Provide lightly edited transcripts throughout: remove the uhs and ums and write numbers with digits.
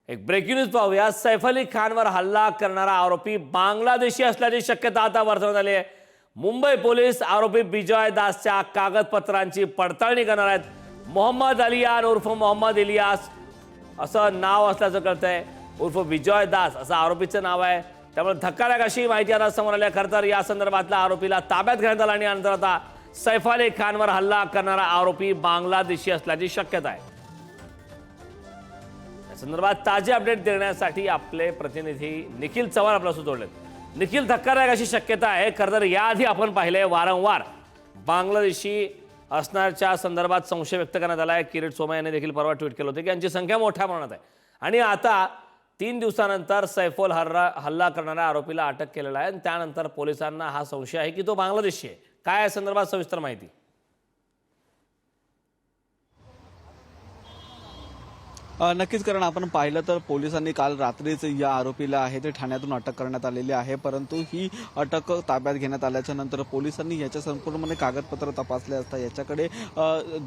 एक breaking news पाहूया। सैफ अली खानवर हल्ला करणारा आरोपी बांगलादेशी असल्याची शक्यता आता वर्तवण्यात आली आहे। मुंबई पोलीस आरोपी बिजॉय दासच्या कागदपत्रांची पडताळणी करणार आहेत। मोहम्मद अलियान उर्फ मोहम्मद इलियास असं नाव असल्याचं कळतंय। उर्फ बिजॉय दास असं आरोपीचं नाव आहे। त्यामुळे धक्कादायक अशी माहिती आता समोर आली आहे। खरं तर या संदर्भातला आरोपीला ताब्यात घेण्यात आला आणि नंतर आता सैफ अली खानवर हल्ला करणारा आरोपी बांगलादेशी असल्याची शक्यता आहे। संदर्भात ताजे अपडेट देण्यासाठी आपले प्रतिनिधी निखिल चव्हाण आपल्यासोबत जोडलेत। निखिल, धक्कादायक अशी शक्यता आहे। खरं तर याआधी आपण पाहिलंय वारंवार बांगलादेशी असण्याच्या संदर्भात संशय व्यक्त करण्यात आला आहे। किरीट सोमय्या यांनी देखील परवा ट्विट केलं होतं की यांची संख्या मोठ्या प्रमाणात आहे आणि आता 3 दिवसानंतर सैफुल हल्ला करणाऱ्या आरोपीला अटक केलेला आहे आणि त्यानंतर पोलिसांना हा संशय आहे की तो बांगलादेशी आहे। काय या संदर्भात सविस्तर माहिती? नक्कीच, कारण आपण पाहिलं तर पोलिसांनी काल रात्रीच या आरोपीला आहे ते ठाण्यातून अटक करण्यात आलेली आहे। परंतु ही अटक ताब्यात घेण्यात आल्याच्या नंतर पोलिसांनी याच्या संपूर्णपणे कागदपत्र तपासले असता याच्याकडे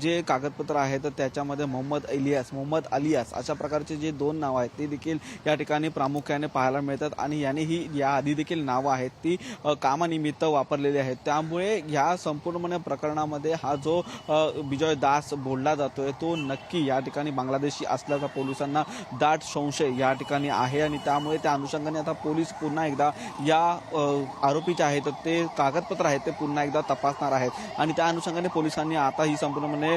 जे कागदपत्र आहेत त्याच्यामध्ये मोहम्मद अलियास अशा प्रकारचे जे 2 नावं आहेत ते देखील या ठिकाणी प्रामुख्याने पाहायला मिळतात आणि याने ही याआधी देखील नावं आहेत ती कामानिमित्त वापरलेली आहेत। त्यामुळे या संपूर्णपणे प्रकरणामध्ये हा जो बिजॉय दास बोलला जातोय तो नक्की या ठिकाणी बांगलादेशी असल्याचा पोलिसांना दाट संशय या ठिकाणी आहे आणि त्यामुळे त्या अनुषंगाने आता पोलीस पुन्हा एकदा या आरोपीचे आहेत ते कागदपत्र आहेत ते पुन्हा एकदा तपासणार आहेत आणि त्या अनुषंगाने पोलिसांनी आता ही संपूर्णपणे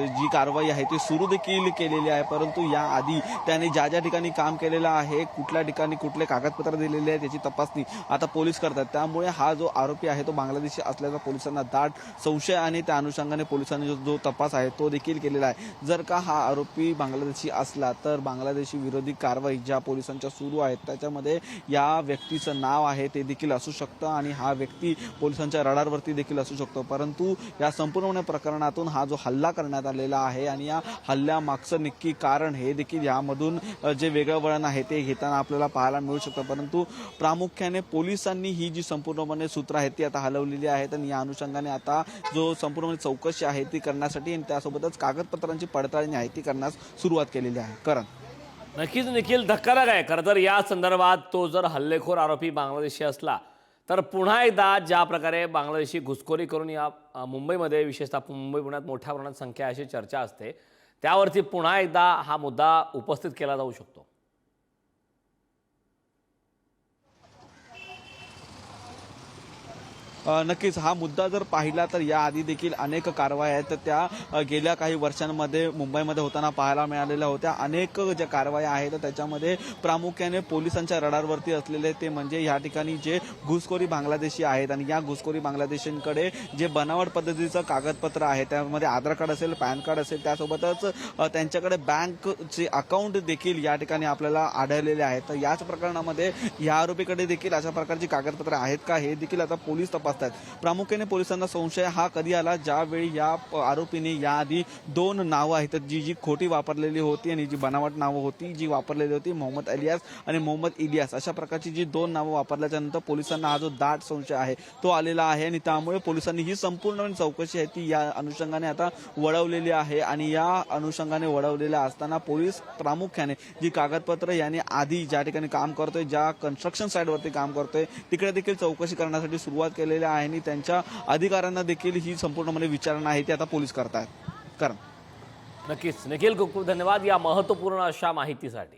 जी कारवाई आहे ती सुरू देखील केलेली आहे। परंतु याआधी त्याने ज्या ज्या ठिकाणी काम केलेलं आहे, कुठल्या ठिकाणी कुठले कागदपत्र दिलेले आहेत याची तपासणी आता पोलीस करतात। त्यामुळे हा जो आरोपी आहे तो बांगलादेशी असल्याचा पोलिसांना दाट संशय आणि त्या अनुषंगाने पोलिसांनी जो तपास आहे तो देखील केलेला आहे। जर का हा आरोपी बांगलादेशी असला तर बांगलादेशी विरोधी कारवाई ज्या पोलिसांच्या सुरू आहेत त्याच्यामध्ये या व्यक्तीचं नाव आहे ते देखील असू शकतं आणि हा व्यक्ती पोलिसांच्या रडारवरती देखील असू शकतो। परंतु या संपूर्ण प्रकरणातून हा जो हल्ला करण्यात आलेला आहे आणि या हल्ल्यामागचं नक्की कारण हे देखील यामधून जे वेगळं वळण आहे ते घेताना आपल्याला पाहायला मिळू शकतं। परंतु प्रामुख्याने पोलिसांनी ही जी संपूर्णपणे सूत्र आहेत ती आता हलवलेली आहेत आणि या अनुषंगाने आता जो संपूर्ण चौकशी आहे ती करण्यासाठी आणि त्यासोबतच कागदपत्रांची पडताळणी आहे ती करण्यास सुरुवात केलेली आहे। करण, नक्कीच निखिल, धक्कादायक आहे। खरं तर या संदर्भात तो जर हल्लेखोर आरोपी बांगलादेशी असला तर पुन्हा एकदा ज्या प्रकारे बांगलादेशी घुसखोरी करून या मुंबईमध्ये विशेषतः मुंबई पुण्यात मोठ्या प्रमाणात संख्या अशी चर्चा असते त्यावरती पुन्हा एकदा हा मुद्दा उपस्थित केला जाऊ शकतो। नक्कीच हा मुद्दा जर पाहिला तर याआधी देखील अनेक कारवाया आहेत त्या गेल्या काही वर्षांमध्ये मुंबईमध्ये होताना पाहायला मिळालेल्या होत्या। अनेक ज्या कारवाया आहेत त्याच्यामध्ये प्रामुख्याने पोलिसांच्या रडारवरती असलेले ते म्हणजे या ठिकाणी जे घुसखोरी बांगलादेशी आहेत आणि या घुसखोरी बांगलादेशींकडे जे बनावट पद्धतीचं कागदपत्र आहे त्यामध्ये आधार कार्ड असेल, पॅन कार्ड असेल, त्यासोबतच त्यांच्याकडे बँकचे अकाउंट देखील या ठिकाणी आपल्याला आढळलेले आहेत। तर याच प्रकरणामध्ये या आरोपीकडे देखील अशा प्रकारची कागदपत्रे आहेत का हे देखील आता पोलीस तपासतात। प्रामुख्याने पोलिसांना संशय हा कधी आला ज्यावेळी या आरोपीने याआधी 2 नावं आहेत जी खोटी वापरलेली होती आणि जी बनावट नावं होती जी वापरलेली होती मोहम्मद अलियास आणि मोहम्मद इलियास अशा प्रकारची जी 2 नावं वापरल्याच्या नंतर पोलिसांना हा जो दाट संशय आहे तो आलेला आहे आणि त्यामुळे पोलिसांनी ही संपूर्ण चौकशी आहे ती या अनुषंगाने आता वळवलेली आहे आणि या अनुषंगाने वळवलेल्या असताना पोलीस प्रामुख्याने जी कागदपत्र याने आधी ज्या ठिकाणी काम करतोय, ज्या कन्स्ट्रक्शन साईटवरती काम करतोय तिकडे देखील चौकशी करण्यासाठी सुरुवात केलेली आहे आणि त्यांच्या अधिकाऱ्यांना देखील ही संपूर्णपणे विचारणा आहे ती आता पोलीस करतायत। कारण नक्कीच निखिल, खूप खूप धन्यवाद या महत्त्वपूर्ण अशा माहितीसाठी।